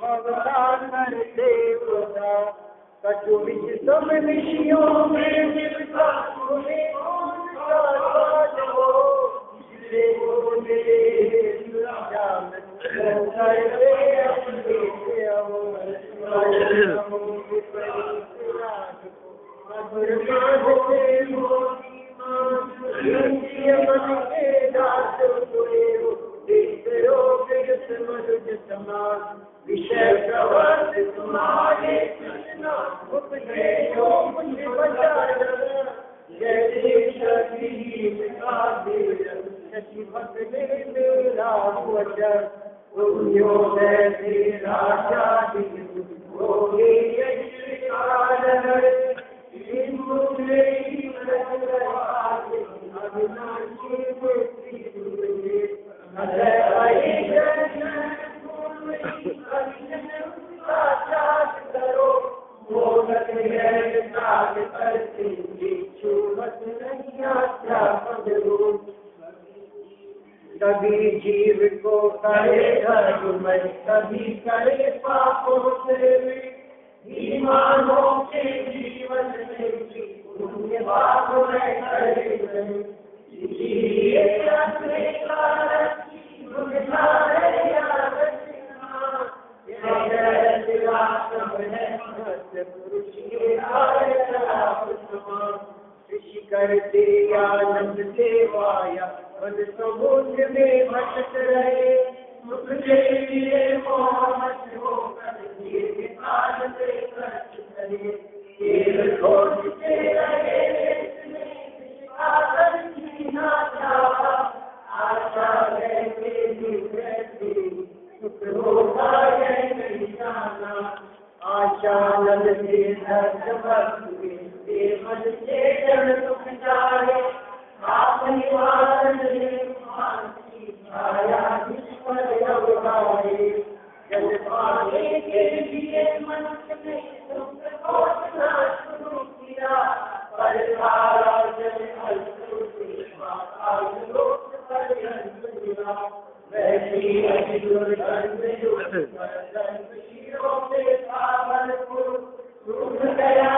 अवतार करते होता कछु विच सब निशियों में मिलता तुम्हें उनका साथ हो जिसे बोले जान करते अपने अमर मधुर माधे मोती मन के दास हुए मनुज समान विषय प्रवर्त तुम्हारे कृष्णा उपजे जो मुझ बचाना जैसे शक्ति शशि भक्ति मेरा वचन पुण्यो वैसे राजा होगे कभी जीव को करे धर्ममय कभी करे पापों से ईमानों के जीवन में पुण्य पाप में करे इसलिए अपने कारण बुझाए याद पुरुष के ऋषि करते आनंद सेवाया पद समुद्र में भटक रहे मुख के लिए मोहम्मद होकर काल से खर्च करे केवल खोजते रहे आदर की ना चाहा आशा रहते रहते सुख होगा यह नहीं जाना आशा नल से दर्द बरसे मन से जन दुख जाए अपनी वासन छाया जिस पर अवतारे जल पाने के लिए मनुष्य ने दुख खोजना शुरू किया पर सारा जल वैसी दुर्गंध रूप गया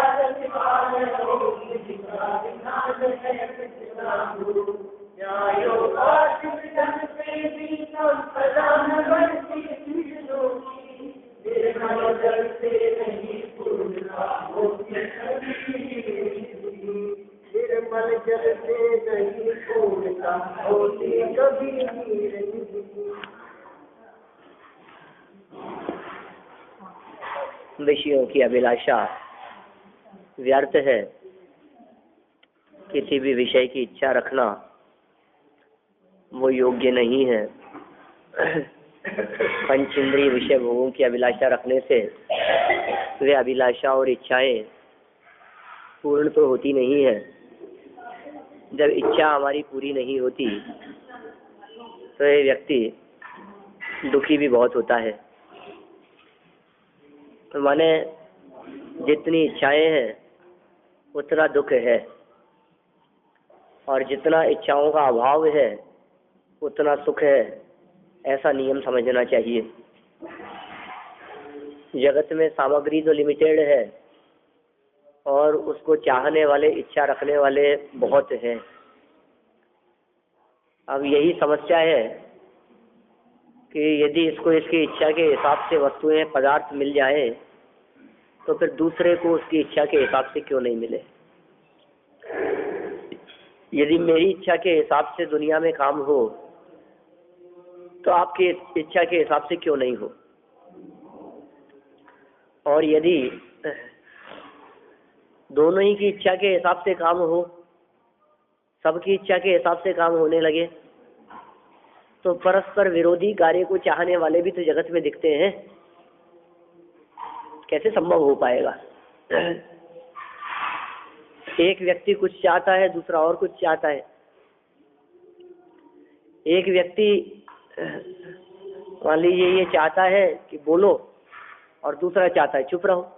निर्मल जल से नहीं पूर्णता होती कभी विषयों की अभिलाषा व्यर्थ है। किसी भी विषय की इच्छा रखना वो योग्य नहीं है। पंचेंद्रिय विषय भोगों की अभिलाषा रखने से वे अभिलाषा और इच्छाएं पूर्ण तो होती नहीं है। जब इच्छा हमारी पूरी नहीं होती तो ये व्यक्ति दुखी भी बहुत होता है। तो माने जितनी इच्छाएं हैं उतना दुख है और जितना इच्छाओं का अभाव है उतना सुख है, ऐसा नियम समझना चाहिए। जगत में सामग्री तो लिमिटेड है और उसको चाहने वाले इच्छा रखने वाले बहुत हैं। अब यही समस्या है कि यदि इसको इसकी इच्छा के हिसाब से वस्तुएं पदार्थ मिल जाए तो फिर दूसरे को उसकी इच्छा के हिसाब से क्यों नहीं मिले। यदि मेरी इच्छा के हिसाब से दुनिया में काम हो तो आपकी इच्छा के हिसाब से क्यों नहीं हो। और यदि दोनों ही की इच्छा के हिसाब से काम हो, सबकी इच्छा के हिसाब से काम होने लगे तो परस्पर विरोधी कार्य को चाहने वाले भी तो जगत में दिखते हैं। कैसे संभव हो पाएगा। एक व्यक्ति कुछ चाहता है, दूसरा और कुछ चाहता है। एक व्यक्ति मान लीजिए ये चाहता है कि बोलो और दूसरा चाहता है चुप रहो।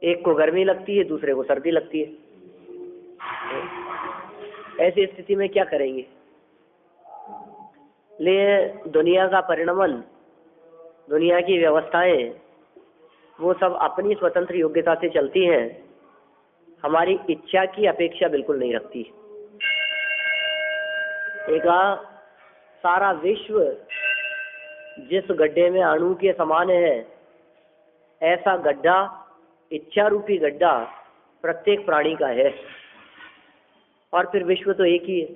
एक को गर्मी लगती है, दूसरे को सर्दी लगती है। ऐसी स्थिति में क्या करेंगे। ले दुनिया का परिणमन दुनिया की व्यवस्थाएं वो सब अपनी स्वतंत्र योग्यता से चलती हैं, हमारी इच्छा की अपेक्षा बिल्कुल नहीं रखती। एक सारा विश्व जिस गड्ढे में अणु के समान है, ऐसा गड्ढा, इच्छा रूपी गड्ढा प्रत्येक प्राणी का है। और फिर विश्व तो एक ही है,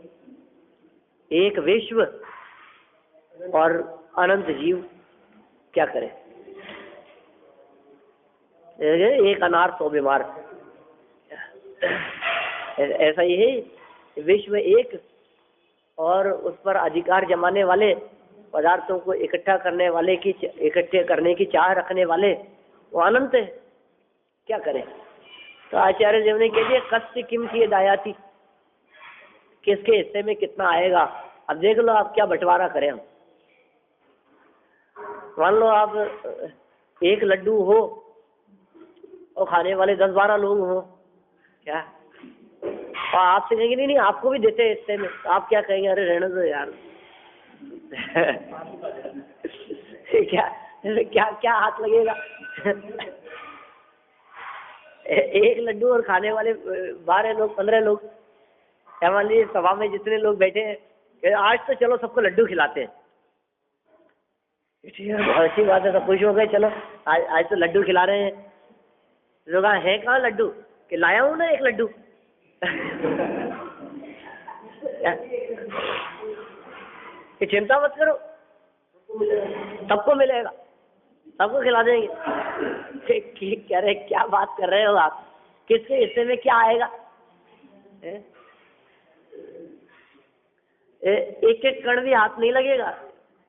एक विश्व और अनंत जीव, क्या करें? एक अनार 100 बीमार, ऐसा ही है। विश्व एक और उस पर अधिकार जमाने वाले, पदार्थों को इकट्ठा करने वाले की, इकट्ठे करने की चाह रखने वाले, वो अनंत है, क्या करें? तो आचार्य देव ने कह दिया कस्य किम किए दायाती, किसके हिस्से में कितना आएगा। अब देख लो आप क्या बंटवारा करें हम। मान लो आप एक लड्डू हो और खाने वाले 10-12 लोग हो, क्या? और आपसे कहेंगे नहीं नहीं आपको भी देते हैं हिस्से में, तो आप क्या कहेंगे? अरे रहने दो यार। क्या क्या क्या हाथ लगेगा? एक लड्डू और खाने वाले 12 लोग, 15 लोग, या मान लीजिए सभा में जितने लोग बैठे हैं, आज तो चलो सबको लड्डू खिलाते हैं। बहुत अच्छी बात है, सब खुश हो गए, चलो आज तो लड्डू खिला रहे हैं। लोग है कहाँ लड्डू? कि लाया हूँ ना एक लड्डू। कि चिंता मत करो, सबको मिलेगा, सबको खिला देंगे। कह रहे क्या बात कर रहे हो आप? किसके हिस्से में क्या आएगा? एक एक कण भी हाथ नहीं लगेगा,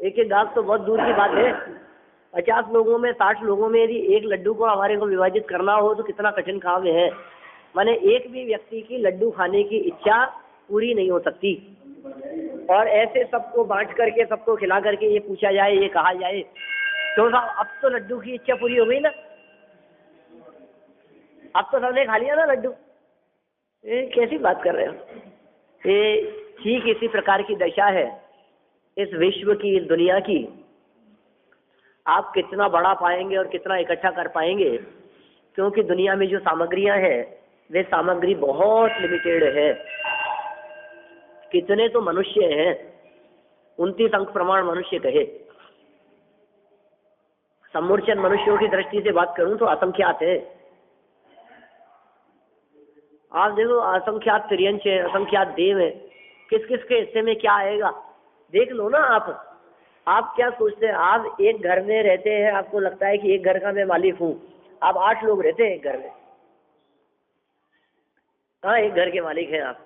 एक एक दाग तो बहुत दूर की बात है। 50 लोगों में, 60 लोगों में यदि एक लड्डू को हमारे को विभाजित करना हो तो कितना कठिन काम है। माने एक भी व्यक्ति की लड्डू खाने की इच्छा पूरी नहीं हो सकती। और ऐसे सबको बांट करके, सबको खिला करके ये पूछा जाए, ये कहा जाए तो साहब अब तो लड्डू की इच्छा पूरी हो गई ना, अब तो सबने खा लिया ना लड्डू। कैसी बात कर रहे हो? ये ठीक इसी प्रकार की दशा है इस विश्व की, इस दुनिया की। आप कितना बड़ा पाएंगे और कितना इकट्ठा कर पाएंगे, क्योंकि दुनिया में जो सामग्रियां हैं वे सामग्री बहुत लिमिटेड है। कितने तो मनुष्य हैं, 29 अंक प्रमाण मनुष्य कहे। समूर्चन मनुष्यों की दृष्टि से बात करूं तो असंख्यात है। आप देखो असंख्यात त्रियंश है, असंख्यात देव है, किस किस के हिस्से में क्या आएगा देख लो ना आप क्या सोचते हैं? आप एक घर में रहते हैं, आपको लगता है कि एक घर का मैं मालिक हूँ, आप 8 लोग रहते हैं एक घर में, हाँ एक घर के मालिक हैं आप।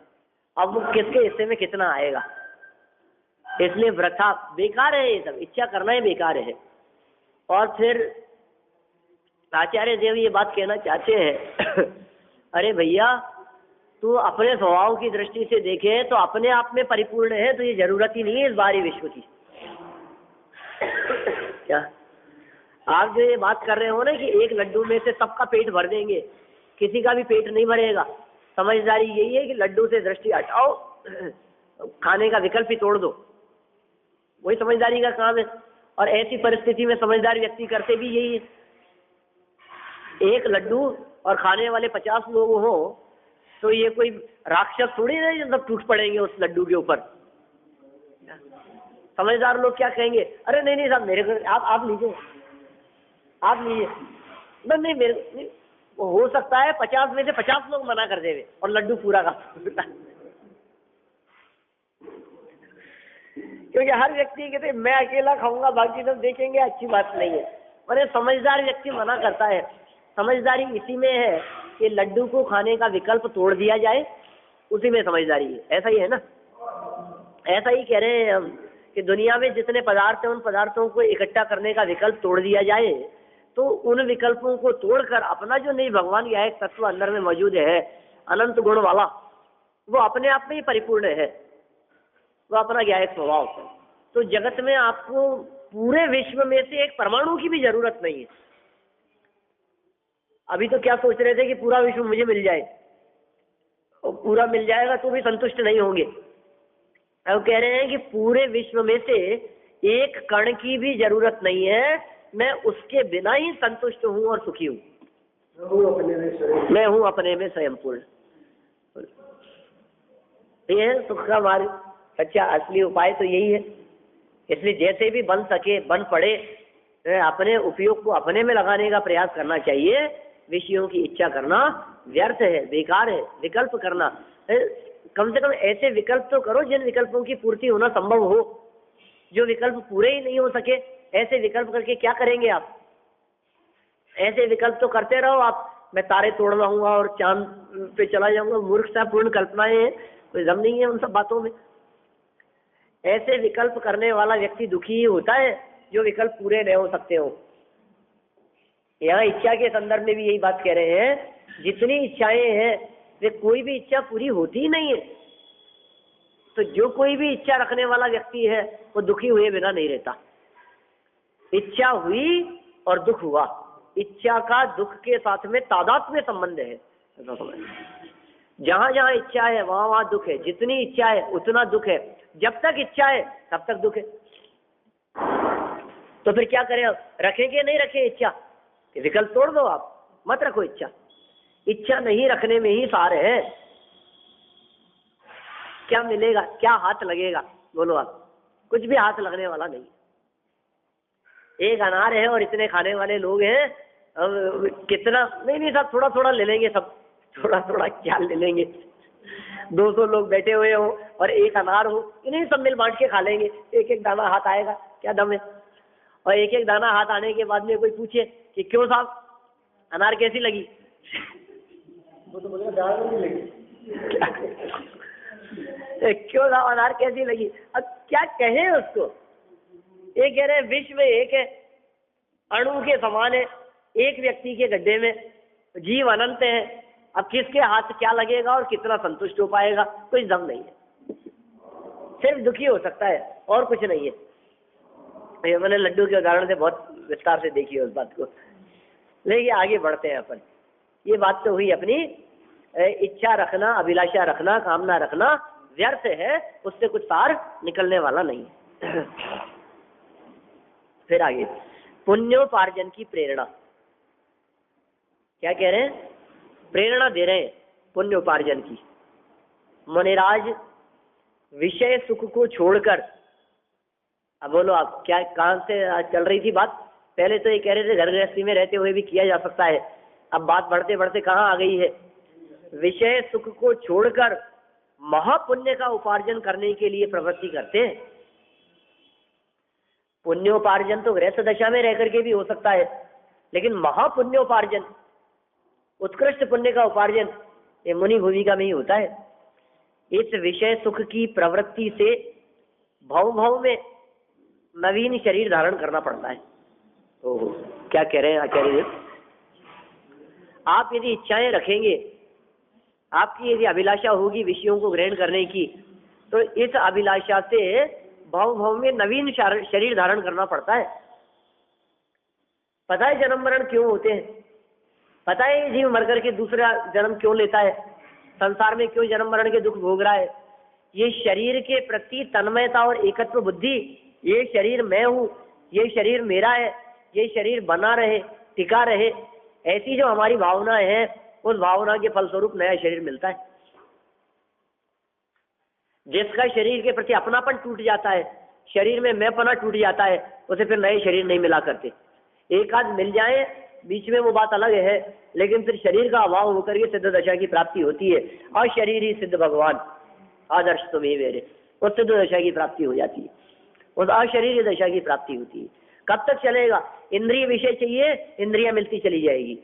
अब वो किसके हिस्से में कितना आएगा? इसलिए वृथा, बेकार है ये सब, इच्छा करना ही बेकार है। और फिर आचार्य देव ये बात कहना चाहते हैं अरे भैया तू अपने स्वभाव की दृष्टि से देखे तो अपने आप में परिपूर्ण है, तो ये जरूरत ही नहीं है इस बाहरी विश्व की। क्या आप जो ये बात कर रहे हो ना कि एक लड्डू में से सबका पेट भर देंगे, किसी का भी पेट नहीं भरेगा। समझदारी यही है कि लड्डू से दृष्टि हटाओ, खाने का विकल्प ही तोड़ दो, वही समझदारी का काम है। और ऐसी परिस्थिति में समझदार व्यक्ति करते भी यही है। एक लड्डू और खाने वाले 50 लोग हो तो ये कोई राक्षस थोड़ी है जो सब टूट पड़ेंगे उस लड्डू के ऊपर। समझदार लोग क्या कहेंगे? अरे नहीं नहीं साहब मेरे को आप लीजिए, आप लीजिए। नहीं मेरे नहीं, हो सकता है 50 में से 50 लोग मना कर देवे और लड्डू पूरा का क्योंकि हर व्यक्ति कहते मैं अकेला खाऊंगा बाकी सब देखेंगे, अच्छी बात नहीं है। और ये समझदार व्यक्ति मना करता है। समझदारी इसी में है कि लड्डू को खाने का विकल्प तोड़ दिया जाए, उसी में समझदारी है। ऐसा ही है ना? ऐसा ही कह रहे हैं हम कि दुनिया में जितने पदार्थ हैं उन पदार्थों को इकट्ठा करने का विकल्प तोड़ दिया जाए, तो उन विकल्पों को तोड़कर अपना जो नहीं भगवान का एक तत्व अंदर में मौजूद है अनंत गुण वाला, वो अपने आप में ही परिपूर्ण है, वो अपना क्या एक स्वभाव। तो जगत में आपको पूरे विश्व में से एक परमाणु की भी जरूरत नहीं है। अभी तो क्या सोच रहे थे कि पूरा विश्व मुझे मिल जाए, और पूरा मिल जाएगा तो भी संतुष्ट नहीं होंगे। अब कह रहे हैं कि पूरे विश्व में से एक कण की भी जरूरत नहीं है, मैं उसके बिना ही संतुष्ट हूँ और सुखी हूँ। मैं हूँ अपने में स्वयं पूर्ण। ये है सुख का मार्ग, सच्चा असली उपाय तो यही है। इसलिए जैसे भी बन सके बन पड़े अपने उपयोग को अपने में लगाने का प्रयास करना चाहिए। विषयों की इच्छा करना व्यर्थ है, बेकार है। विकल्प करना, कम से कम ऐसे विकल्प तो करो जिन विकल्पों की पूर्ति होना संभव हो। जो विकल्प पूरे ही नहीं हो सके, ऐसे विकल्प करके क्या करेंगे आप? ऐसे विकल्प तो करते रहो आप, मैं तारे तोड़ लाऊंगा और चांद पे चला जाऊंगा। मूर्खतापूर्ण कल्पनाएं हैं, कोई दम नहीं है उन सब बातों में। ऐसे विकल्प करने वाला व्यक्ति दुखी ही होता है जो विकल्प पूरे नहीं हो सकते हो। यहाँ इच्छा के संदर्भ में भी यही बात कह रहे हैं, जितनी इच्छाएं हैं वे कोई भी इच्छा पूरी होती ही नहीं है। तो जो कोई भी इच्छा रखने वाला व्यक्ति है वो दुखी हुए बिना नहीं रहता। इच्छा हुई और दुख हुआ, इच्छा का दुख के साथ में तादात्म्य संबंध है। जहां जहां इच्छा है वहां वहां दुख है, जितनी इच्छा है उतना दुख है। जब तक इच्छा है तब तक दुख है। तो फिर क्या करें? रखेंगे नहीं रखें इच्छा? विकल्प तोड़ दो, आप मत रखो इच्छा। इच्छा नहीं रखने में ही सार है। क्या मिलेगा, क्या हाथ लगेगा? बोलो आप, कुछ भी हाथ लगने वाला नहीं। एक अनार है और इतने खाने वाले लोग हैं, अब कितना नहीं सब थोड़ा थोड़ा ले लेंगे, सब थोड़ा थोड़ा क्या ले लेंगे। 200 लोग बैठे हुए हो और एक अनार हो, इन्हें सब मिल बांट के खा लेंगे। एक एक दाना हाथ आएगा, क्या दम है? और एक एक दाना हाथ आने के बाद में कोई पूछे कि क्यों साहब अनार कैसी लगी? वो तो बोलेगा दाल नहीं लगी। क्यों साहब अनार कैसी लगी? अब क्या कहें उसको? एक कह रहे हैं विश्व एक है, अणु के समान है, एक व्यक्ति के गड्ढे में, जीव अनंत है। अब किसके हाथ क्या लगेगा और कितना संतुष्ट हो पाएगा? कुछ दम नहीं है, सिर्फ दुखी हो सकता है और कुछ नहीं है। ये मैंने लड्डू के उदाहरण से बहुत विस्तार से देखी है उस बात को, लेकिन आगे बढ़ते हैं अपन। ये बात तो हुई अपनी इच्छा रखना, अभिलाषा रखना, कामना रखना व्यर्थ है, उससे कुछ सार निकलने वाला नहीं। फिर आगे पुण्योपार्जन की प्रेरणा। क्या कह रहे हैं? प्रेरणा दे रहे हैं पुण्योपार्जन की। मुनिराज विषय सुख को छोड़कर, अब बोलो आप क्या कहां से चल रही थी बात? पहले तो ये कह रहे थे घर गृहस्थी में रहते हुए भी किया जा सकता है, अब बात बढ़ते बढ़ते कहाँ आ गई है? विषय सुख को छोड़कर महापुण्य का उपार्जन करने के लिए प्रवृत्ति करते हैं। पुण्योपार्जन तो गृहस्थ दशा में रह करके भी हो सकता है, लेकिन महापुण्योपार्जन, उत्कृष्ट पुण्य का उपार्जन, ये मुनि भूमिका में ही होता है। इस विषय सुख की प्रवृत्ति से भव भव में नवीन शरीर धारण करना पड़ता है। तो क्या कह रहे हैं आचार्य जी? आप यदि इच्छाएं रखेंगे, आपकी यदि अभिलाषा होगी विषयों को ग्रहण करने की, तो इस अभिलाषा से भव भव में नवीन शरीर धारण करना पड़ता है। पता है जन्म मरण क्यों होते हैं? पता है ये जीव मर करके दूसरा जन्म क्यों लेता है? संसार में क्यों जन्म मरण के दुख भोग रहा है? ये शरीर के प्रति तन्मयता और एकत्व बुद्धि, ये शरीर मैं हूँ, ये शरीर मेरा है, ये शरीर बना रहे, टिका रहे, ऐसी जो हमारी भावना है, उस भावना के फलस्वरूप नया शरीर मिलता है। जिसका शरीर के प्रति अपनापन टूट जाता है, शरीर में मैंपना टूट जाता है, उसे फिर नए शरीर नहीं मिला करते। एक आध मिल जाए बीच में वो बात अलग है, लेकिन फिर शरीर का अभाव होकर के सिद्ध दशा की प्राप्ति होती है। और शरीर ही सिद्ध भगवान, आदर्श तुम्हें मेरे, उस सिद्ध दशा की प्राप्ति हो जाती है, उस अशरीर दशा की प्राप्ति होती है। कब तक चलेगा? इंद्रिय विषय चाहिए, इंद्रियां मिलती चली जाएगी।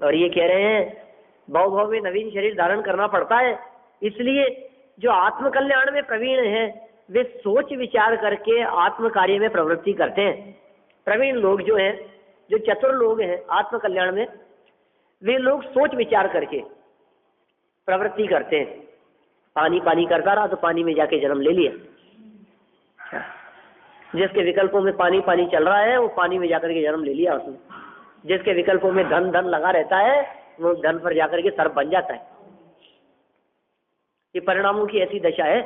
और ये कह रहे हैं भव भव में नवीन शरीर धारण करना पड़ता है। इसलिए जो आत्म कल्याण में प्रवीण है वे सोच विचार करके आत्म कार्य में प्रवृत्ति करते हैं। प्रवीण लोग जो हैं, जो चतुर लोग हैं आत्म कल्याण में, वे लोग सोच विचार करके प्रवृत्ति करते हैं। पानी पानी करता रहा तो पानी में जाके जन्म ले लिया। जिसके विकल्पों में पानी पानी चल रहा है वो पानी में जाकर के जन्म ले लिया उसने। जिसके विकल्पों में धन धन लगा रहता है वो धन पर जाकर के सर्प बन जाता है। ये परिणामों की ऐसी दशा है।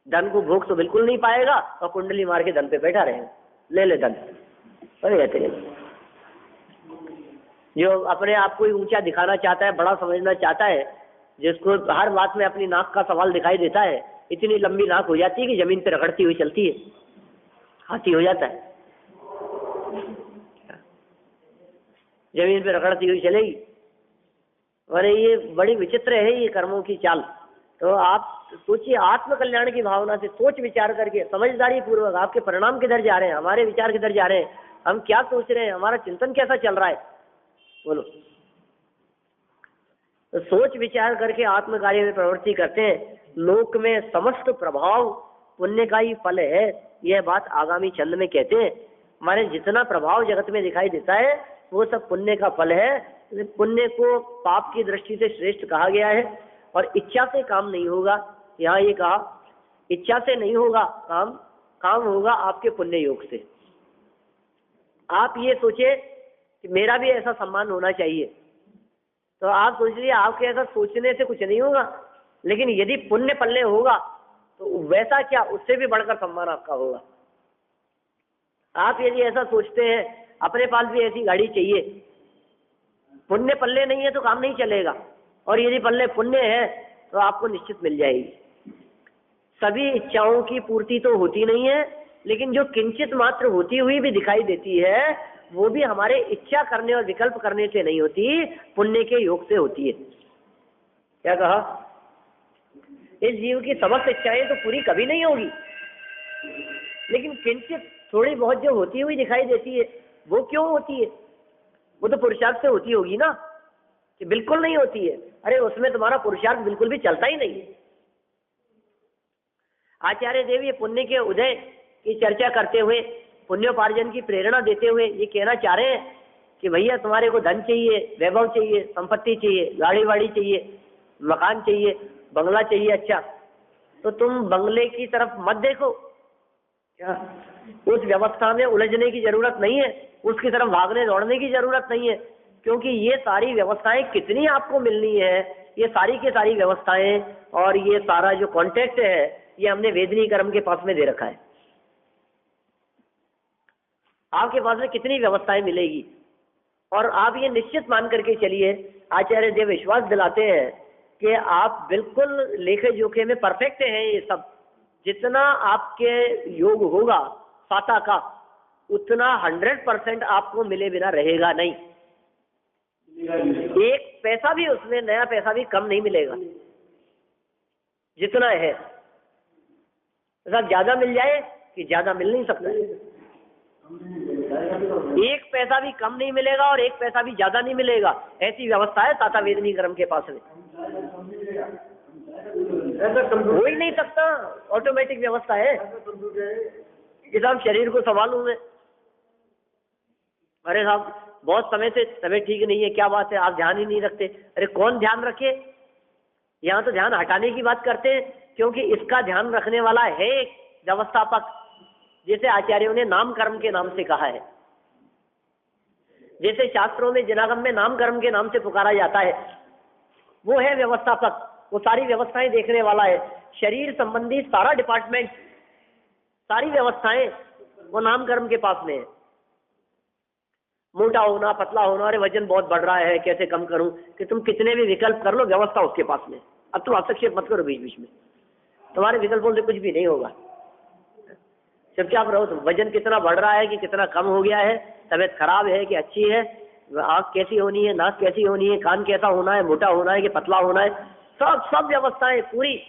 धन को भोग तो बिल्कुल नहीं पाएगा और कुंडली मार के धन पे बैठा रहेगा। ले ले धन, अरे तेरे जो अपने आप को ऊंचा दिखाना चाहता है, बड़ा समझना चाहता है, जिसको हर बात में अपनी नाक का सवाल दिखाई देता है, इतनी लंबी नाक हो जाती है कि जमीन पर रगड़ती हुई चलती है, हाथी हो जाता है, जमीन पर रगड़ती हुई चलेगी। अरे ये बड़ी विचित्र है ये कर्मों की चाल। तो आप सोचिए, आत्म कल्याण की भावना से सोच विचार करके समझदारी पूर्वक आपके परिणाम किधर जा रहे हैं, हमारे विचार किधर जा रहे हैं, हम क्या सोच रहे हैं, हमारा चिंतन कैसा चल रहा है, बोलो। तो सोच विचार करके आत्म कार्य में प्रवृत्ति करते हैं, लोक में समस्त प्रभाव पुण्य का ही फल है, यह बात आगामी छंद में कहते हैं। हमारे जितना प्रभाव जगत में दिखाई देता है वो सब पुण्य का फल है। पुण्य को पाप की दृष्टि से श्रेष्ठ कहा गया है, और इच्छा से काम नहीं होगा। यहाँ ये कहा इच्छा से नहीं होगा काम, काम होगा आपके पुण्य योग से। आप ये सोचे कि मेरा भी ऐसा सम्मान होना चाहिए, तो आप सोच लीजिए आपके ऐसा सोचने से कुछ नहीं होगा, लेकिन यदि पुण्य पल्ले होगा तो वैसा क्या, उससे भी बढ़कर सम्मान आपका होगा। आप यदि ऐसा सोचते हैं अपने पास भी ऐसी गाड़ी चाहिए, पुण्य पल्ले नहीं है तो काम नहीं चलेगा, और यदि पल्ले पुण्य है तो आपको निश्चित मिल जाएगी। सभी इच्छाओं की पूर्ति तो होती नहीं है, लेकिन जो किंचित मात्र होती हुई भी दिखाई देती है वो भी हमारे इच्छा करने और विकल्प करने से नहीं होती, पुण्य के योग से होती है। क्या कहा, इस जीव की समस्त इच्छाएं तो पूरी कभी नहीं होगी, लेकिन किंचित थोड़ी बहुत जो होती हुई दिखाई देती है वो क्यों होती है, वो तो पुरुषार्थ से होती होगी ना, कि बिल्कुल नहीं होती है। अरे उसमें तुम्हारा पुरुषार्थ बिल्कुल भी चलता ही नहीं। आचार्य देव ये पुण्य के उदय की चर्चा करते हुए, पुण्योपार्जन की प्रेरणा देते हुए ये कहना चाह रहे हैं कि भैया तुम्हारे को धन चाहिए, वैभव चाहिए, संपत्ति चाहिए, गाड़ी वाड़ी चाहिए, मकान चाहिए, बंगला चाहिए, अच्छा तो तुम बंगले की तरफ मत देखो, क्या उस व्यवस्था में उलझने की जरूरत नहीं है, उसकी तरफ भागने दौड़ने की जरूरत नहीं है, क्योंकि ये सारी व्यवस्थाएं कितनी आपको मिलनी है, ये सारी की सारी व्यवस्थाएं और ये सारा जो कॉन्टेक्ट है ये हमने वेदनी कर्म के पास में दे रखा है। आपके पास में कितनी व्यवस्थाएं मिलेगी, और आप ये निश्चित मान करके चलिए, आचार्य देव विश्वास दिलाते हैं कि आप बिल्कुल लेखे जोखे में परफेक्ट हैं। ये सब जितना आपके योग होगा साता का, उतना 100% आपको मिले बिना रहेगा नहीं। एक पैसा भी उसमें, नया पैसा भी कम नहीं मिलेगा जितना है। सब ज्यादा मिल जाए कि ज्यादा मिल नहीं सकता, एक पैसा भी कम नहीं मिलेगा और एक पैसा भी ज्यादा नहीं मिलेगा, ऐसी व्यवस्था है साता वेदनी कर्म के पास में। हो ही नहीं सकता, ऑटोमेटिक व्यवस्था है कि साहब शरीर को संभालूं मैं, अरे साहब बहुत समय से तबीयत ठीक नहीं है, क्या बात है आप ध्यान ही नहीं रखते। अरे कौन ध्यान रखे, यहाँ तो ध्यान हटाने की बात करते हैं, क्योंकि इसका ध्यान रखने वाला है एक व्यवस्थापक, जैसे आचार्यों ने नाम कर्म के नाम से कहा है, जैसे शास्त्रों में जिनागम में नाम कर्म के नाम से पुकारा जाता है, वो है व्यवस्थापक, वो सारी व्यवस्थाएं देखने वाला है। शरीर संबंधी सारा डिपार्टमेंट, सारी व्यवस्थाएं वो नाम कर्म के पास में है। मोटा होना, पतला होना, अरे वजन बहुत बढ़ रहा है कैसे कम करूं, कि तुम कितने भी विकल्प कर लो, व्यवस्था उसके पास में। अब तुम हस्तक्षेप मत करो बीच बीच में, तुम्हारे विकल्पों से कुछ भी नहीं होगा, चुपचाप रहो। तुम वजन कितना बढ़ रहा है कि कितना कम हो गया है, तबीयत खराब है कि अच्छी है, आँख कैसी होनी है, नाक कैसी होनी है, कान कैसा होना है, मोटा होना है कि पतला होना है, सब व्यवस्थाएं पूरी,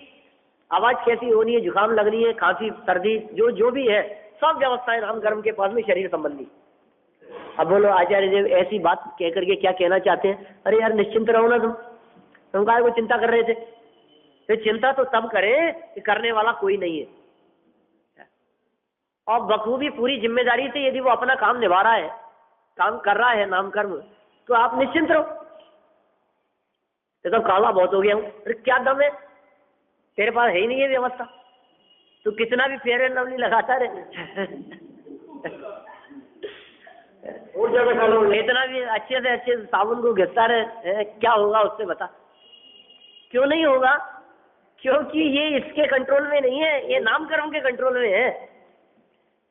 आवाज कैसी होनी है, जुकाम लगनी है, खांसी सर्दी जो भी है, सब व्यवस्थाएं नाम कर्म के पास में शरीर संबंधी। अब बोलो आचार्य देव ऐसी बात कह करके क्या कहना चाहते हैं, अरे यार निश्चिंत रहो ना, तुम काहे को चिंता कर रहे थे। तो चिंता तो तब करें कि करने वाला कोई नहीं है, और बखूबी पूरी जिम्मेदारी से यदि वो अपना काम निभा रहा है, काम कर रहा है नाम कर्म, तो आप निश्चिंत रहो। तो काला बहुत हो गया हूँ, अरे क्या दम है तेरे पास, है ही नहीं है व्यवस्था, तो कितना भी फेयर एंड लवली लगाता रहे और जगह इतना भी अच्छे से अच्छे साबुन को घिसता रहे, क्या होगा उससे बता। क्यों नहीं होगा, क्योंकि ये इसके कंट्रोल में नहीं है, ये नाम कर्म के कंट्रोल में है।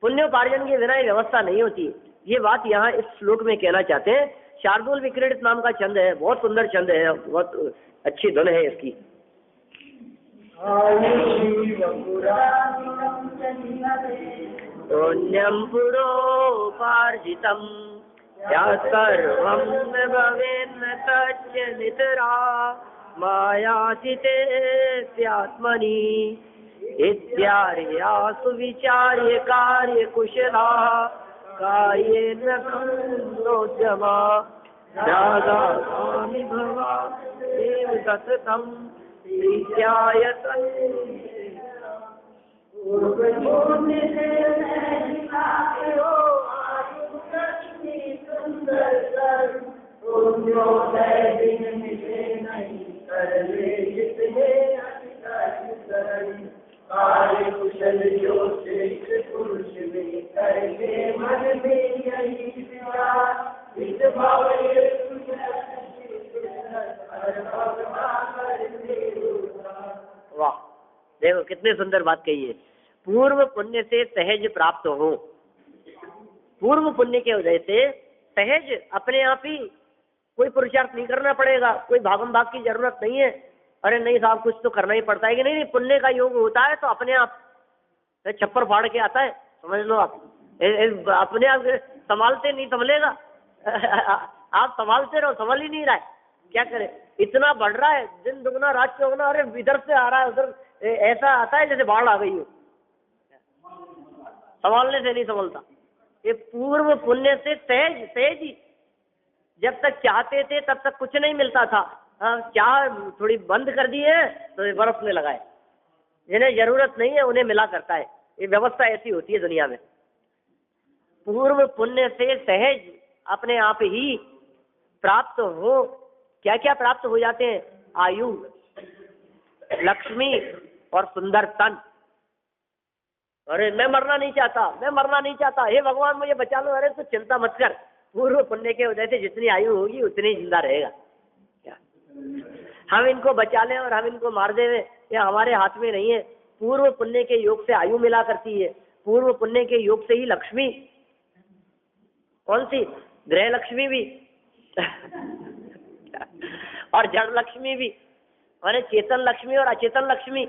पुण्योपार्जन के बिना ये व्यवस्था नहीं होती। ये बात यहाँ इस श्लोक में कहना चाहते हैं। शार्दूल विक्रीडित नाम का छंद है, बहुत सुंदर छंद है, बहुत अच्छी धुन है इसकी। पुण्यम पुरोपार्जितम यत्कर्मं न भवेन्न तच्च नितरा मायासितेत्यात्मनि इत्यार्या सुविचार्य कार्य कुशला कायेन कृतोद्यमा दादामि भवा देव सततं प्रीत्याय वाह, देखो कितनी सुंदर बात कही है। पूर्व पुण्य से सहज प्राप्त हो। पूर्व पुण्य के उदय से सहज अपने आप ही, कोई पुरुषार्थ नहीं करना पड़ेगा, कोई भागम भाग की जरूरत नहीं है। अरे नहीं साहब कुछ तो करना ही पड़ता है कि नहीं, पुण्य का योग होता है तो अपने आप छप्पर फाड़ के आता है, समझ लो आप। अपने आप संभालते नहीं संभलेगा। आप संभालते रहो, संभल ही नहीं रहा है, क्या करे। इतना बढ़ रहा है, दिन दुगना रात चौगुना, अरे इधर से आ रहा है उधर, ऐसा आता है जैसे बाढ़ आ गई हो, संभालने से नहीं संभलता। ये पूर्व पुण्य से सहज सहज ही, जब तक चाहते थे तब तक कुछ नहीं मिलता था। चाह थोड़ी बंद कर दी है तो ये बरसने लगा है। जिन्हें जरूरत नहीं है उन्हें मिला करता है। ये व्यवस्था ऐसी होती है दुनिया में। पूर्व पुण्य से सहज अपने आप ही प्राप्त हो। क्या क्या प्राप्त हो जाते हैं? आयु, लक्ष्मी और सुंदर तन। अरे मैं मरना नहीं चाहता, मैं मरना नहीं चाहता, हे भगवान मुझे बचा लो। अरे तो चिंता मत कर, पूर्व पुण्य के उदय से जितनी आयु होगी उतनी जिंदा रहेगा। क्या हम इनको बचा लें और हम इनको मार दें, ये हमारे हाथ में नहीं है। पूर्व पुण्य के योग से आयु मिला करती है। पूर्व पुण्य के योग से ही लक्ष्मी, कौन सी? गृह लक्ष्मी भी और जड़ लक्ष्मी भी, माने चेतन लक्ष्मी और अचेतन लक्ष्मी,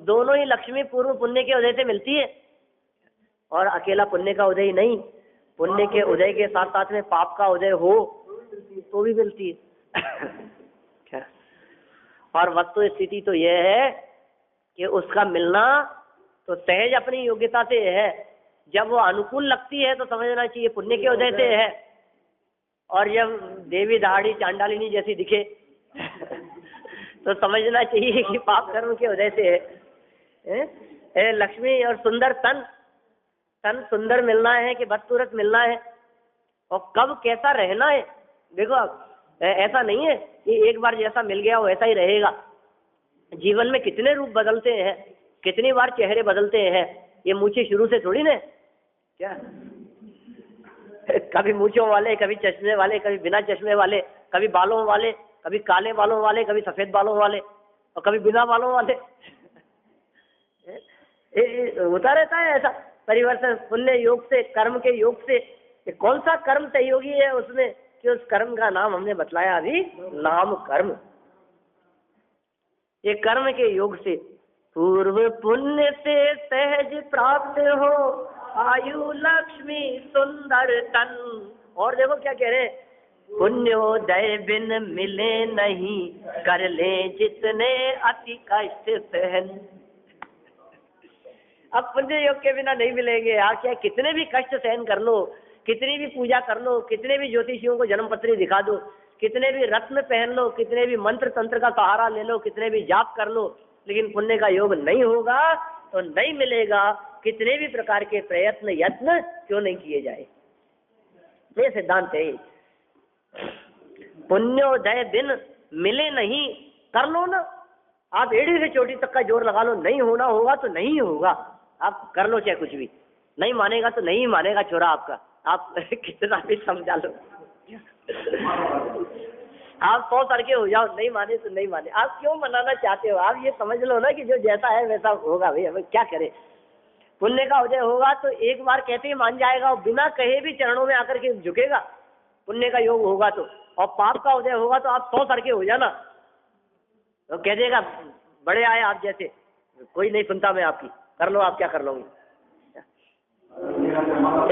दोनों ही लक्ष्मी पूर्व पुण्य के उदय से मिलती है। और अकेला पुण्य का उदय ही नहीं, पुण्य के उदय के साथ साथ में पाप का उदय हो तो भी मिलती है। और वस्तु स्थिति तो यह है कि उसका मिलना तो सहज अपनी योग्यता से है। जब वो अनुकूल लगती है तो समझना चाहिए पुण्य के उदय से है, और जब देवी दहाड़ी चांडालिनी जैसी दिखे तो समझना चाहिए कि पाप कर्म के उदय से है। लक्ष्मी और सुंदर तन, तन सुंदर मिलना है कि बदसूरत मिलना है, और कब कैसा रहना है। देखो ऐसा नहीं है कि एक बार जैसा मिल गया वैसा ही रहेगा। जीवन में कितने रूप बदलते हैं, कितनी बार चेहरे बदलते हैं। ये मूछें शुरू से थोड़ी ना, क्या कभी मूछों वाले, कभी चश्मे वाले, कभी बिना चश्मे वाले, कभी बालों वाले, कभी काले बालों वाले, कभी सफेद बालों वाले, और कभी बिना बालों वाले। होता रहता है ऐसा परिवर्तन पुण्य योग से, कर्म के योग से। कौन सा कर्म सहयोगी है उसमें कि उस कर्म का नाम हमने बतलाया अभी, नाम कर्म। ये कर्म के योग से पूर्व पुण्य से सहज प्राप्त हो आयु लक्ष्मी सुंदर तन। और देखो क्या कह रहे हैं, पुण्योदय बिन मिले नहीं, कर ले जितने अति कष्ट सहन। अब पुण्य योग के बिना नहीं मिलेंगे। आप क्या कितने भी कष्ट सहन कर लो, कितनी भी पूजा कर लो, कितने भी ज्योतिषियों को जन्म पत्री दिखा दो, कितने भी रत्न पहन लो, कितने भी मंत्र तंत्र का सहारा ले लो, कितने भी जाप कर लो, लेकिन पुण्य का योग नहीं होगा तो नहीं मिलेगा। कितने भी प्रकार के प्रयत्न यत्न क्यों नहीं किए जाए। ये सिद्धांत है। पुण्योदय दिन मिले नहीं, कर लो ना। आप एड़ी से चोटी तक का जोर लगा लो, नहीं होना होगा तो नहीं होगा। आप कर लो चाहे कुछ भी, नहीं मानेगा तो नहीं मानेगा छोरा आपका। आप कितना भी समझा लो, आप 100 सर के हो जाओ, नहीं माने तो नहीं माने। आप क्यों मनाना चाहते हो? आप ये समझ लो ना कि जो जैसा है वैसा होगा। भाई हमें क्या करे। पुण्य का उदय होगा तो एक बार कहते ही मान जाएगा और बिना कहे भी चरणों में आकर के झुकेगा, पुण्य का योग होगा तो। और पाप का उदय होगा तो आप 100 सर के हो जाना, तो कह देगा बड़े आए आप जैसे, कोई नहीं सुनता मैं आपकी, कर लो आप क्या कर लोगे,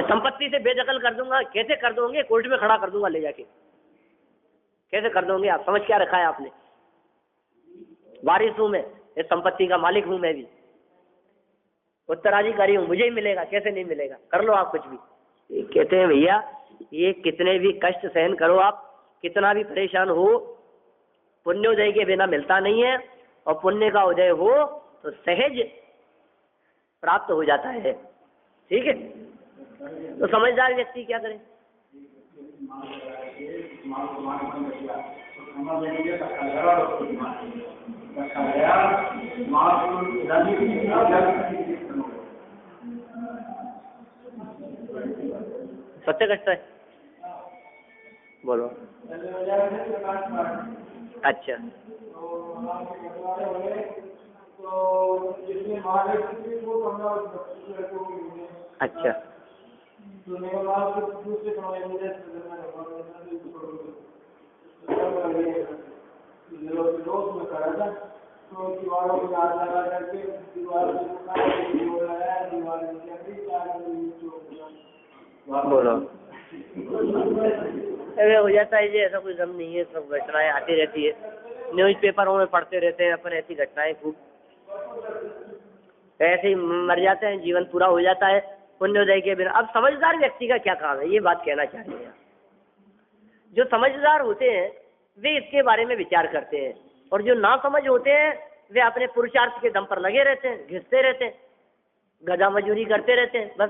संपत्ति से बेदखल कर दूंगा। कैसे कर दोगे? कोर्ट में खड़ा कर दूंगा ले जाके। कैसे कर दोगे आप? समझ क्या रखा है आपने? वारिस हूं मैं, इस संपत्ति का मालिक हूं मैं भी, उत्तराधिकारी हूं, मुझे ही मिलेगा। कैसे नहीं मिलेगा? कर लो आप कुछ भी। कहते हैं भैया ये कितने भी कष्ट सहन करो आप, कितना भी परेशान हो, पुण्योदय के बिना मिलता नहीं है। और पुण्य का उदय हो तो सहज प्राप्त हो जाता है। ठीक है, तो समझदार व्यक्ति क्या करे? सत्य कष्ट है, बोलो। अच्छा, अच्छा, बोलो। अरे हो जाता है जी, ऐसा कोई गम नहीं है, सब घटनाएं आती रहती है, न्यूज पेपरों में पढ़ते रहते हैं अपन ऐसी घटनाएं खूब। ऐसे ही मर जाते हैं, जीवन पूरा हो जाता है पुण्योदय के बिना। अब समझदार व्यक्ति का क्या काम है, ये बात कहना चाहिए। जो समझदार होते हैं वे इसके बारे में विचार करते हैं, और जो ना समझ होते हैं वे अपने पुरुषार्थ के दम पर लगे रहते हैं, घिसते रहते हैं, गधा मजूरी करते रहते हैं, बस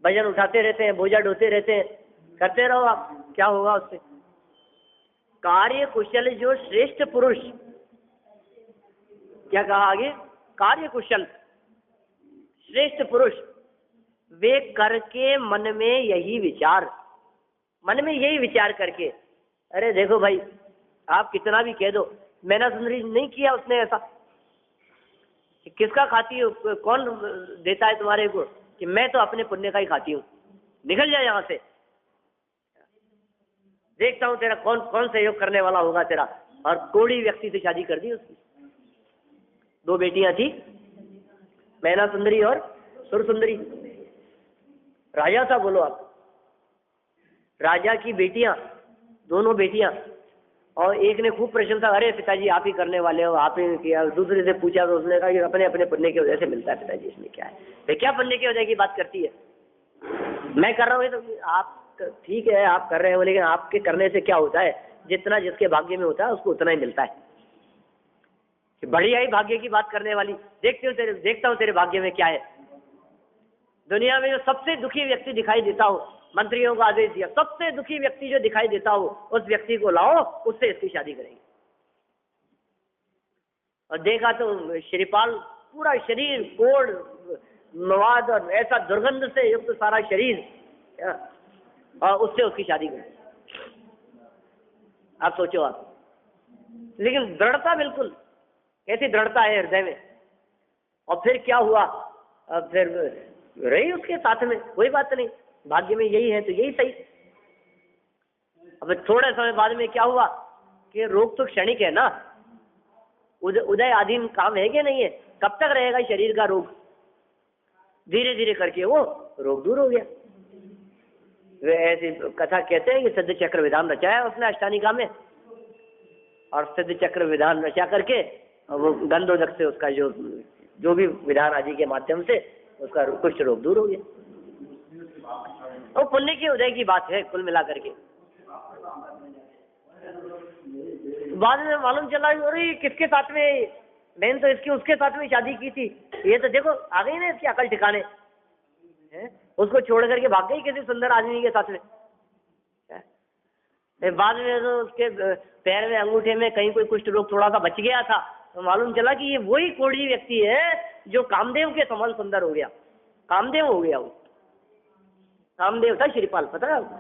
वजन उठाते रहते हैं, बोझा ढोते रहते हैं। करते रहो आप, क्या होगा उससे? कार्य कुशल जो श्रेष्ठ पुरुष, क्या कहा आगे? कार्य कुशल श्रेष्ठ पुरुष वे करके मन में यही विचार, मन में यही विचार करके, अरे देखो भाई आप कितना भी कह दो, मैंने सुंदरी नहीं किया उसने ऐसा, किसका खाती हो, कौन देता है तुम्हारे को, कि मैं तो अपने पुण्य का ही खाती हूँ, निकल जाए यहाँ से, देखता हूँ तेरा कौन कौन सहयोग करने वाला होगा तेरा। और कोड़ी व्यक्ति से शादी कर दी उसकी। 2 बेटियां थी, मैना सुंदरी और सुर सुंदरी। राजा था, बोलो आप, राजा की बेटियां, दोनों बेटियां, और एक ने खूब प्रशंसा, अरे पिताजी आप ही करने वाले हो, आप ही किया। दूसरे से पूछा तो उसने कहा कि अपने अपने पुण्य की वजह से मिलता है पिताजी, इसमें क्या है? तो क्या पुण्य की वजह की बात करती है? मैं कर रहा हूँ तो आप ठीक है आप कर रहे हो, लेकिन आपके करने से क्या होता है? जितना जिसके भाग्य में होता है उसको उतना ही मिलता है। बढ़िया ही भाग्य की बात करने वाली, देखता हूँ तेरे भाग्य में क्या है। दुनिया में जो सबसे दुखी व्यक्ति दिखाई देता हो, मंत्रियों को आदेश दिया, सबसे दुखी व्यक्ति जो दिखाई देता हो उस व्यक्ति को लाओ, उससे इसकी शादी करेंगे। और देखा तो श्रीपाल, पूरा शरीर कोड़ मवाद और ऐसा दुर्गंध से युक्त सारा शरीर, और उससे उसकी शादी करेंगे। आप सोचो आप, लेकिन दृढ़ता, बिल्कुल कैसी दृढ़ता है हृदय में। और फिर क्या हुआ? अब फिर रही उसके साथ में, कोई बात नहीं, भाग्य में यही है तो यही सही। अब थोड़े समय बाद में क्या हुआ कि रोग तो क्षणिक है ना, उदय आधीन काम है कि नहीं है? कब तक रहेगा शरीर का रोग? धीरे धीरे करके वो रोग दूर हो गया। वे ऐसी कथा कहते हैं कि सिद्ध चक्र विधान रचाया उसने अष्टानिका में, और सिद्ध चक्र विधान रचा करके वो गंधोदक से उसका जो भी विधान आदि के माध्यम से उसका कुष्ठ रोग दूर हो गया। और पुण्य के उदय की बात है कुल मिलाकर के। बाद में मालूम चला अरे किसके साथ में, बहन तो इसकी उसके साथ में शादी की थी, ये तो देखो आ गई ना इसकी अकल ठिकाने, उसको छोड़ करके भाग गई किसी सुंदर आदमी के साथ में। बाद में तो उसके पैर में अंगूठे में कहीं कोई कुष्ठ रोग थोड़ा सा बच गया था, तो मालूम चला कि ये वही कोढ़ी व्यक्ति है जो कामदेव के समान सुंदर हो गया, कामदेव हो गया। वो कामदेव था श्रीपाल, पता है आपको?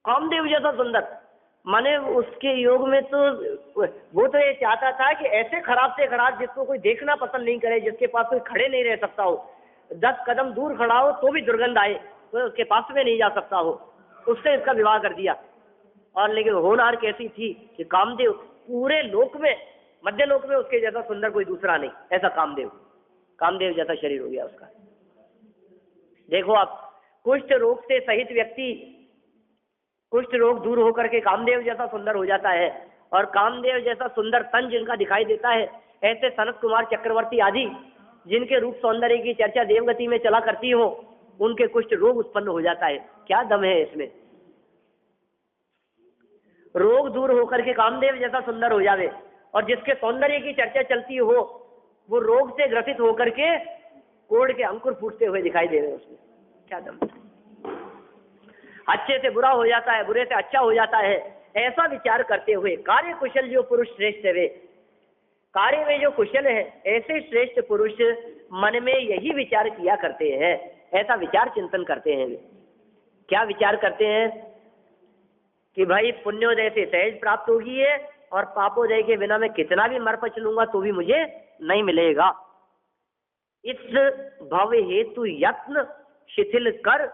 कामदेव जैसा सुंदर। माने उसके योग में तो वो तो ये चाहता था कि ऐसे खराब से खराब जिसको कोई देखना पसंद नहीं करे, जिसके पास कोई खड़े नहीं रह सकता हो, 10 कदम दूर खड़ा हो तो भी दुर्गंध आए तो उसके पास में नहीं जा सकता हो, उससे इसका विवाह कर दिया। और लेकिन होनहार कैसी थी कि कामदेव पूरे लोक में, मध्य लोक में उसके जैसा सुंदर कोई दूसरा नहीं, ऐसा कामदेव जैसा शरीर हो गया उसका। देखो आप, कुष्ठ रोग से सहित व्यक्ति, कुष्ठ रोग दूर होकर के कामदेव जैसा सुंदर हो जाता है, और कामदेव जैसा सुंदर तन जिनका दिखाई देता है, ऐसे सनत कुमार चक्रवर्ती आदि जिनके रूप सौंदर्य की चर्चा देवगति में चला करती हो, उनके कुष्ठ रोग उत्पन्न हो जाता है। क्या दम है इसमें? रोग दूर होकर के कामदेव जैसा सुंदर हो जावे, और जिसके सौंदर्य की चर्चा चलती हो वो रोग से ग्रसित होकर के कोढ़ के अंकुर फूटते हुए दिखाई दे रहे हैं उसमें। क्या दम? अच्छे से बुरा हो जाता है, बुरे से अच्छा हो जाता है, ऐसा विचार करते हुए कार्य कुशल जो पुरुष श्रेष्ठ है, वे कार्य में जो कुशल है, ऐसे श्रेष्ठ पुरुष मन में यही विचार किया करते हैं, ऐसा विचार चिंतन करते हैं। वे क्या विचार करते हैं कि भाई पुण्योदय से सहज प्राप्त होगी है, और पापोदय के बिना मैं कितना भी मर पच लूंगा तो भी मुझे नहीं मिलेगा। इस भव हेतु यत्न शिथिल कर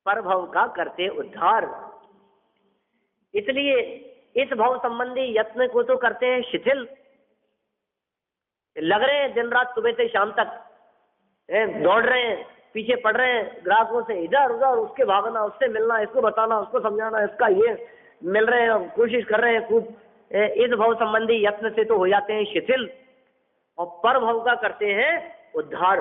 पर भव का करते उद्धार। इसलिए इस भव संबंधी यत्न को तो करते हैं शिथिल, लग रहे हैं दिन रात सुबह से शाम तक दौड़ रहे हैं, पीछे पड़ रहे हैं ग्राहकों से, इधर उधर उसके भागना, उससे मिलना, इसको बताना, उसको समझाना, इसका ये मिल रहे हैं, कोशिश कर रहे हैं खूब। इस भव संबंधी यत्न से तो हो जाते हैं शिथिल, और पर भव का करते हैं उद्धार।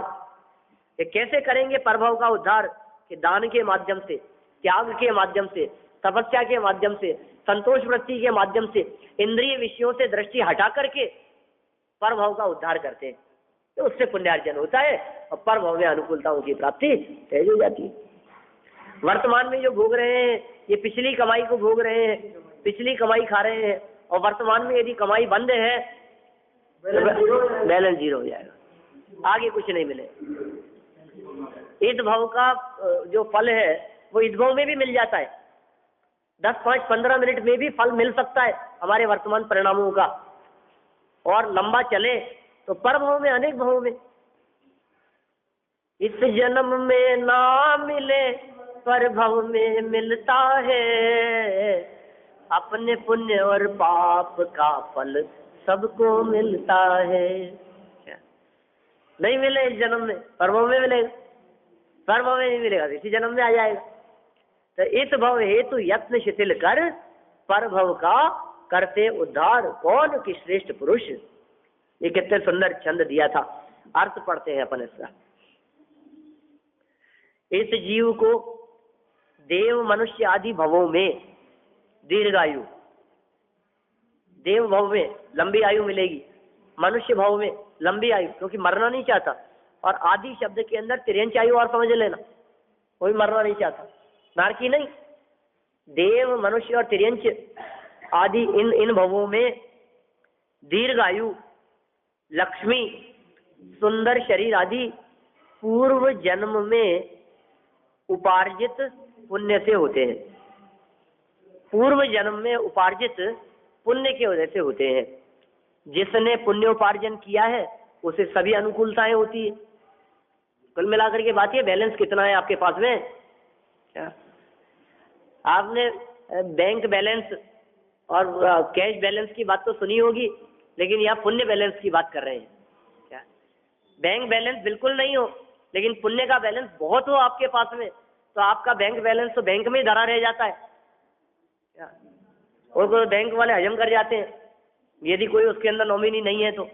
ये कैसे करेंगे पर भव का उद्धार? कि दान के माध्यम से, त्याग के माध्यम से, तपस्या के माध्यम से, संतोष वृत्ति के माध्यम से, इंद्रिय विषयों से दृष्टि हटा करके पर भव का उद्धार करते हैं, तो उससे पुण्यार्जन होता है और पर भव में अनुकूलताओं की प्राप्ति सहज हो जाती है। वर्तमान में जो भोग रहे हैं ये पिछली कमाई को भोग रहे हैं, पिछली कमाई खा रहे हैं, और वर्तमान में यदि कमाई बंद है तो बैलेंस जीरो हो जाएगा, आगे कुछ नहीं मिलेगा। इस भव का जो फल है वो इस भव में भी मिल जाता है, 10, 5, 15 मिनट में भी फल मिल सकता है हमारे वर्तमान परिणामों का, और लंबा चले तो पर भव में, अनेक भव में। इस जन्म में ना मिले पर भव में मिलता है, अपने पुण्य और पाप का फल सबको मिलता है। नहीं मिले इस जन्म में, पर भव में मिलेगा, पर भव में नहीं मिलेगा इसी जन्म में आ जाएगा। तो इस भव हेतु यत्न शिथिल कर पर भव का करते उद्धार। कौन? कि श्रेष्ठ पुरुष। ये कितने सुंदर छंद दिया था, अर्थ पढ़ते हैं अपन इसका। इस जीव को देव मनुष्य आदि भवों में दीर्घायु, देव भव में लंबी आयु मिलेगी, मनुष्य भव में लंबी आयु, क्योंकि मरना नहीं चाहता। और आदि शब्द के अंदर तिर्यंच आयु और समझ लेना, कोई मरना नहीं चाहता, नारकी नहीं। देव मनुष्य और तिर्यंच आदि इन भवों में दीर्घायु, लक्ष्मी, सुंदर शरीर आदि पूर्व जन्म में उपार्जित पुण्य से होते हैं। पूर्व जन्म में उपार्जित पुण्य के वजह से होते हैं। जिसने पुण्योपार्जन किया है उसे सभी अनुकूलताएं होती है। कुल मिलाकर के बात ये, बैलेंस कितना है आपके पास में? क्या आपने बैंक बैलेंस और कैश बैलेंस की बात तो सुनी होगी, लेकिन यहाँ पुण्य बैलेंस की बात कर रहे हैं। क्या बैंक बैलेंस बिल्कुल नहीं हो, लेकिन पुण्य का बैलेंस बहुत हो आपके पास में, तो आपका बैंक बैलेंस तो बैंक में ही धरा रह जाता है। क्या और बैंक वाले हजम कर जाते हैं, यदि कोई उसके अंदर नॉमिनी नहीं है, तो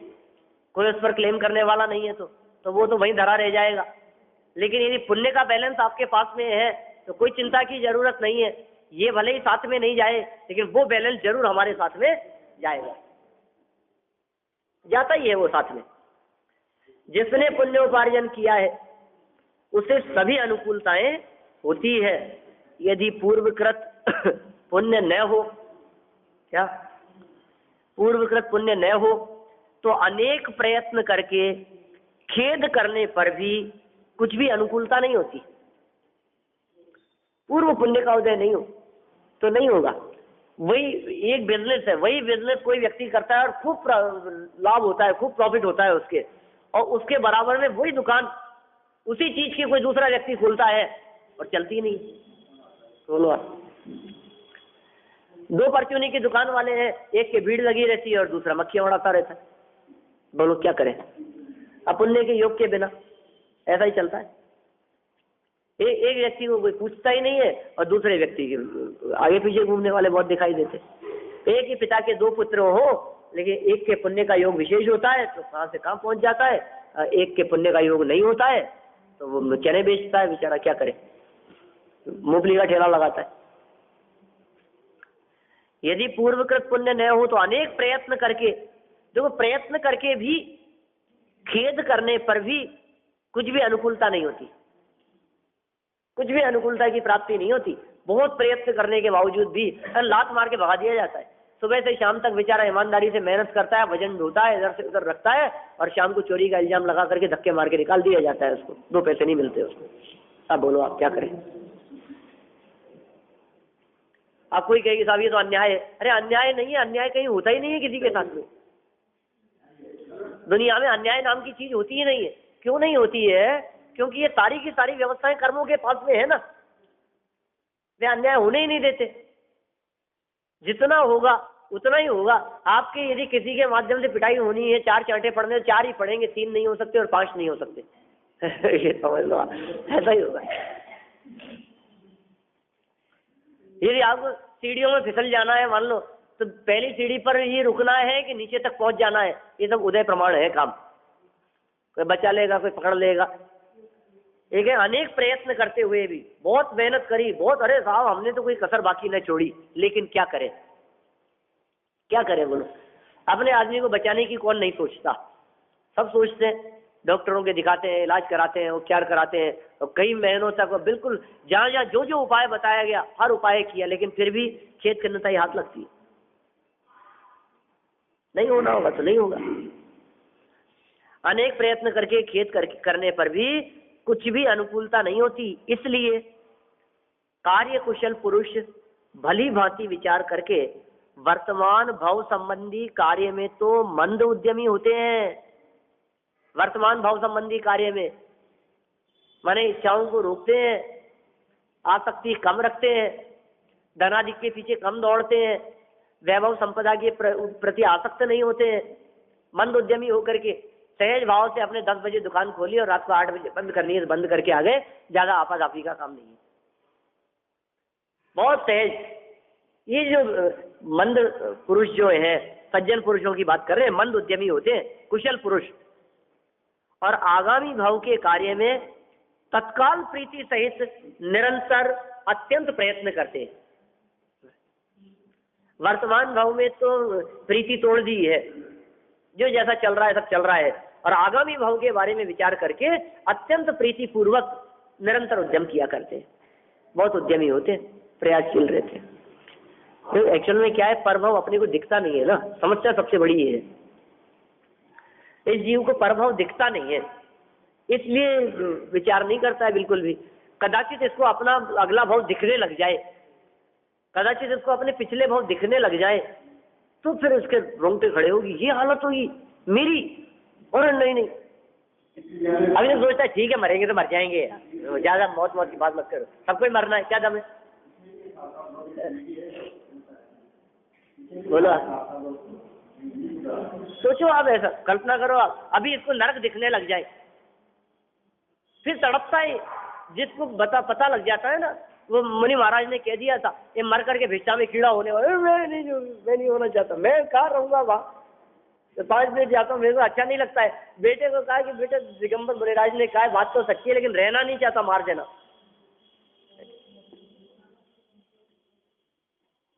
कोई उस पर क्लेम करने वाला नहीं है, तो वो तो वहीं धरा रह जाएगा। लेकिन यदि पुण्य का बैलेंस आपके पास में है तो कोई चिंता की जरूरत नहीं है। ये भले ही साथ में नहीं जाए, लेकिन वो बैलेंस जरूर हमारे साथ में जाएगा, जाता ही है वो साथ में। जिसने पुण्योपार्जन किया है उसे सभी अनुकूलताएं होती है। यदि पूर्वकृत पुण्य न हो, क्या पूर्वकृत पुण्य न हो, तो अनेक प्रयत्न करके खेद करने पर भी कुछ भी अनुकूलता नहीं होती। पूर्व पुण्य का उदय नहीं हो तो नहीं होगा। वही एक बिजनेस है, वही बिजनेस कोई व्यक्ति करता है और खूब लाभ होता है, खूब प्रॉफिट होता है उसके, और उसके बराबर में वही दुकान उसी चीज की कोई दूसरा व्यक्ति खोलता है और चलती नहीं। बोलो आप, दो परचूनी की दुकान वाले हैं, एक के भीड़ लगी रहती है और दूसरा मक्खियां उड़ाता रहता है। बोलो क्या करें? अपुण्य के योग के बिना ऐसा ही चलता है। एक व्यक्ति को कोई पूछता ही नहीं है और दूसरे व्यक्ति के आगे पीछे घूमने वाले बहुत दिखाई देते। एक ही पिता के दो पुत्र हो, लेकिन एक के पुण्य का योग विशेष होता है तो कहां से कहां पहुंच जाता है, एक के पुण्य का योग नहीं होता है तो वो चने बेचता है बेचारा, क्या करे, मूंगफली का ठेला लगाता है। यदि पूर्वकृत पुण्य न हो तो अनेक प्रयत्न करके, देखो प्रयत्न करके भी, खेद करने पर भी कुछ भी अनुकूलता नहीं होती, कुछ भी अनुकूलता की प्राप्ति नहीं होती। बहुत प्रयत्न करने के बावजूद भी लात मार के भगा दिया जाता है। सुबह से शाम तक बेचारा ईमानदारी से मेहनत करता है, वजन ढोता है, इधर से उधर रखता है और शाम को चोरी का इल्जाम लगा करके धक्के मार के निकाल दिया जाता है उसको, 2 पैसे नहीं मिलते उसको। अब बोलो आप क्या करें? आप कोई कहेगी साहब ये तो अन्याय है। अरे अन्याय नहीं है, अन्याय कहीं होता ही नहीं है किसी के साथ में। दुनिया में अन्याय नाम की चीज होती ही नहीं है। क्यों नहीं होती है? क्योंकि ये सारी की सारी व्यवस्थाएं कर्मों के पास में है ना, वे अन्याय होने ही नहीं देते। जितना होगा उतना ही होगा। आपके यदि किसी के माध्यम से पिटाई होनी है, 4 चांटे पढ़ने, 4 ही पढ़ेंगे, 3 नहीं हो सकते और 5 नहीं हो सकते। ये समझ लो, ऐसा ही होगा। यदि आपको सीढ़ियों में फिसल जाना है मान लो, तो पहली सीढ़ी पर ही रुकना है कि नीचे तक पहुंच जाना है, ये सब उदय प्रमाण है काम। कोई बचा लेगा, कोई पकड़ लेगा। एक है अनेक प्रयत्न करते हुए भी, बहुत मेहनत करी, बहुत, अरे साहब हमने तो कोई कसर बाकी न छोड़ी, लेकिन क्या करें, क्या करें बोलो? अपने आदमी को बचाने की कौन नहीं सोचता? सब सोचते हैं, डॉक्टरों के दिखाते हैं, इलाज कराते हैं, उपचार कराते हैं, और कई महीनों तक बिल्कुल जहाँ जहाँ जो जो उपाय बताया गया हर उपाय किया, लेकिन फिर भी खेत खन्नता ही हाथ लगती है। नहीं होना होगा तो नहीं होगा। अनेक प्रयत्न करके खेत करने पर भी कुछ भी अनुकूलता नहीं होती। इसलिए कार्य कुशल पुरुष भली भांति विचार करके वर्तमान भाव संबंधी कार्य में तो मंद उद्यमी होते हैं। वर्तमान भाव संबंधी कार्य में माने इच्छाओं को रोकते हैं, आसक्ति कम रखते हैं, धनादि के पीछे कम दौड़ते हैं, वैभव संपदा के प्रति आसक्त नहीं होते हैं। मंद उद्यमी होकर के सहज भाव से अपने 10 बजे दुकान खोली और रात को 8 बजे बंद करनी है, बंद करके आ गए, ज्यादा आपाधापी का काम नहीं है, बहुत सहज। ये जो मंद पुरुष जो है, सज्जन पुरुषों की बात कर रहे हैं, मंद उद्यमी होते हैं, कुशल पुरुष, और आगामी भाव के कार्य में तत्काल प्रीति सहित निरंतर अत्यंत प्रयत्न करते हैं। वर्तमान भाव में तो प्रीति तोड़ दी है, जो जैसा चल रहा है सब चल रहा है, और आगामी भाव के बारे में विचार करके अत्यंत प्रीति पूर्वक निरंतर उद्यम किया करते हैं। बहुत उद्यमी होते हैं, प्रयासशील रहते हैं। तो एक्चुअल में क्या है, परभाव अपने को दिखता नहीं है ना, समस्या सबसे बड़ी ये है। इस जीव को परभाव दिखता नहीं है, इसलिए विचार नहीं करता है बिल्कुल भी। कदाचित इसको अपना अगला भाव दिखने लग जाए, कदाचित इसको अपने पिछले भाव दिखने लग जाए, तो फिर उसके रोंगटे खड़े होगी, ये हालत होगी मेरी, और नहीं अभी तो सोचता है ठीक है मरेंगे तो मर जाएंगे, ज्यादा मौत की बात मत करो, सबको मरना है, क्या दम है? बोलो सोचो आप, ऐसा कल्पना करो आप, अभी इसको नरक दिखने लग जाए, फिर तड़पता है। जिसको पता लग जाता है ना, वो मुनि महाराज ने कह दिया था, ये मर करके भिक्षा में कीड़ा होने वाला, मैं नहीं होना चाहता, मैं कहाँ रहूंगा वहाँ, तो 5 मिनट जाता हूँ, मेरे को अच्छा नहीं लगता है। बेटे को कहा कि बेटे दिगंबर बलिराज ने कहा बात तो सच्ची है, लेकिन रहना नहीं चाहता, मार देना।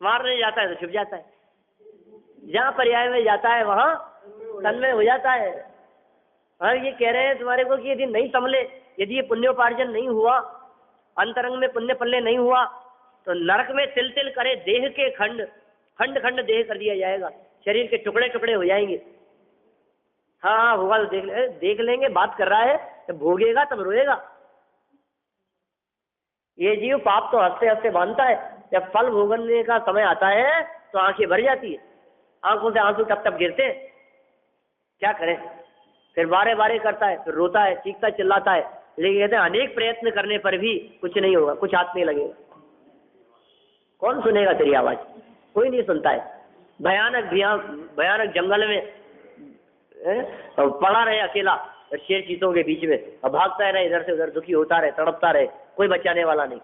मारने जाता है तो छुप जाता है, जहाँ पर्याय में जाता है वहां तन्मय हो जाता है। और ये कह रहे हैं तुम्हारे को कि यदि नहीं संभले, यदि ये पुण्योपार्जन नहीं हुआ, अंतरंग में पुण्य पल्ले नहीं हुआ, तो नरक में तिल तिल करे देह के खंड खंड देह कर दिया जाएगा, शरीर के टुकड़े टुकड़े हो जाएंगे। हाँ होगा तो देख लेंगे, बात कर रहा है, जब भोगेगा तब रोएगा। ये जीव पाप तो हंसते हंसते बांधता है, जब फल भोगने का समय आता है तो आंखें भर जाती है, आंखों से आंसू टप टप गिरते हैं। क्या करें, फिर बारे बारे करता है, फिर रोता है, चीखता चिल्लाता है, लेकिन कहते हैं अनेक प्रयत्न करने पर भी कुछ नहीं होगा, कुछ हाथ नहीं लगेगा। कौन सुनेगा तेरी आवाज? कोई नहीं सुनता है। भयानक जंगल में पड़ा रहे अकेला शेर चीतों के बीच में, और भागता रहे इधर से उधर, दुखी होता रहे, तड़पता रहे, कोई बचाने वाला नहीं।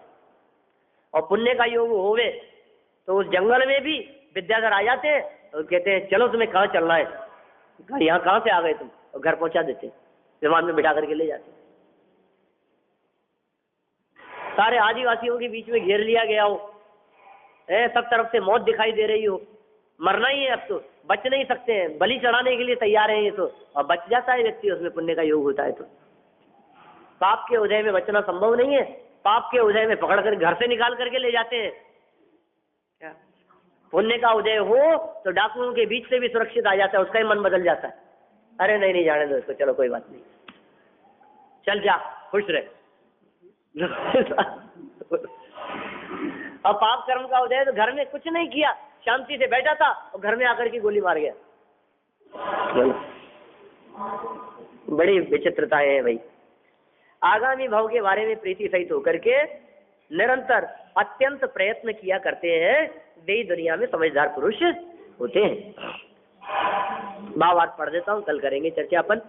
और पुण्य का योग होवे तो उस जंगल में भी विद्याधर आ जाते हैं और कहते हैं चलो तुम्हें कहाँ चलना है, यहाँ कहाँ से आ गए तुम, और घर पहुंचा देते, विमान में बिठा करके ले जाते। सारे आदिवासियों के बीच में घेर लिया गया हो, सब तरफ से मौत दिखाई दे रही हो, मरना ही है अब तो, बच नहीं सकते हैं, बलि चढ़ाने के लिए तैयार है ये तो, और बच जाता है व्यक्ति, उसमें पुण्य का योग होता है। तो पाप के उदय में बचना संभव नहीं है, पाप के उदय में पकड़ कर घर से निकाल करके ले जाते हैं। क्या पुण्य का उदय हो तो डाकुओं के बीच से भी सुरक्षित आ जाता है, उसका ही मन बदल जाता है, अरे नहीं नहीं जाने दो इसको, चलो कोई बात नहीं, चल जा खुश रहे। अब पाप कर्म का उदय तो घर में कुछ नहीं किया, शांति से बैठा था और घर में आकर के गोली मार गया। बड़ी विचित्रताएं हैं भाई। आगामी भाव के बारे में प्रीति सहित होकर के निरंतर अत्यंत प्रयत्न किया करते हैं, वे दुनिया में समझदार पुरुष होते हैं। भावार्थ पढ़ देता हूँ, कल करेंगे चर्चा अपन।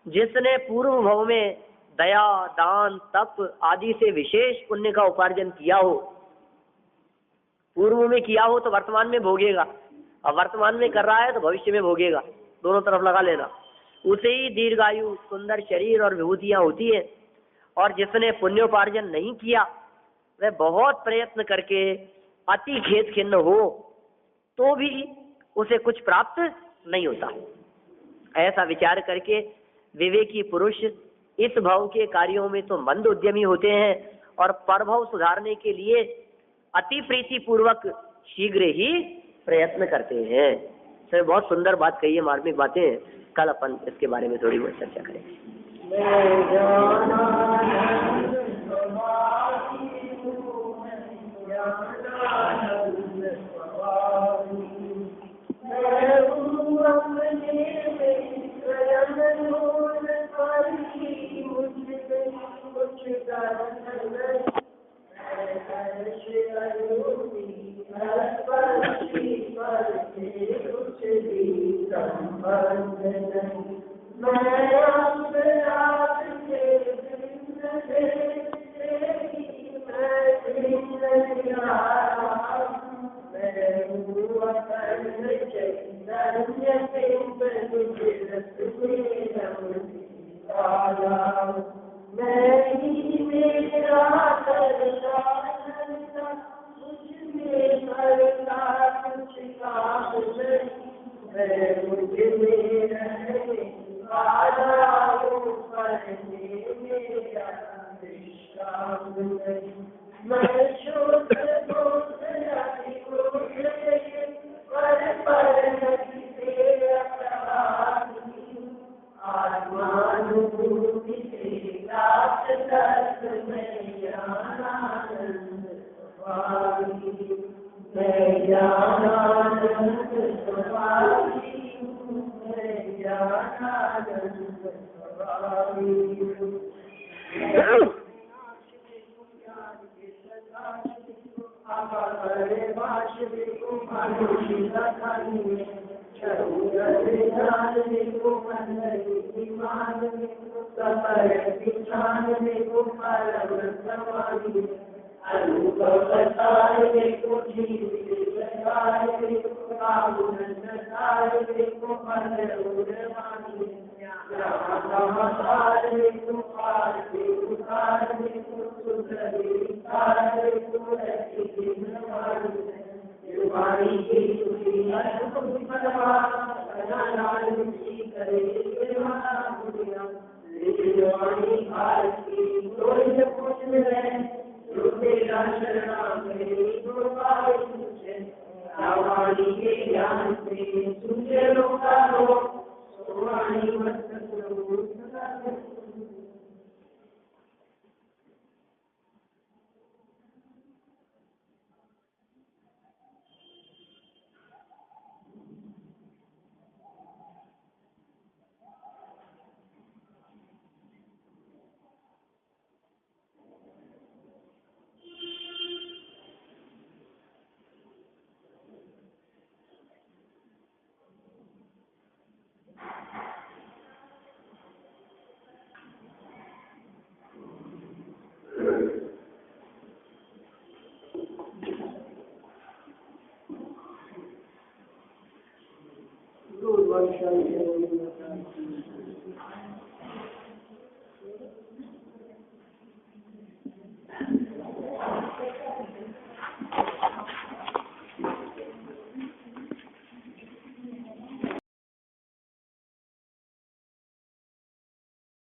जिसने पूर्व भाव में दया, दान, तप आदि से विशेष पुण्य का उपार्जन किया हो, पूर्व में किया हो तो वर्तमान में भोगेगा, और वर्तमान में कर रहा है तो भविष्य में भोगेगा, दोनों तरफ लगा लेना। उसे ही दीर्घायु, सुंदर शरीर और विभूतियां होती है। और जिसने पुण्योपार्जन नहीं किया, वह बहुत प्रयत्न करके अति खेद खिन्न हो तो भी उसे कुछ प्राप्त नहीं होता। ऐसा विचार करके विवेकी पुरुष इस भाव के कार्यों में तो मंद उद्यमी होते हैं, और परभाव सुधारने के लिए अति प्रीति पूर्वक शीघ्र ही प्रयत्न करते हैं। तो बहुत सुंदर बात कही है, मार्मिक बातें। कल अपन इसके बारे में थोड़ी बहुत चर्चा करेंगे।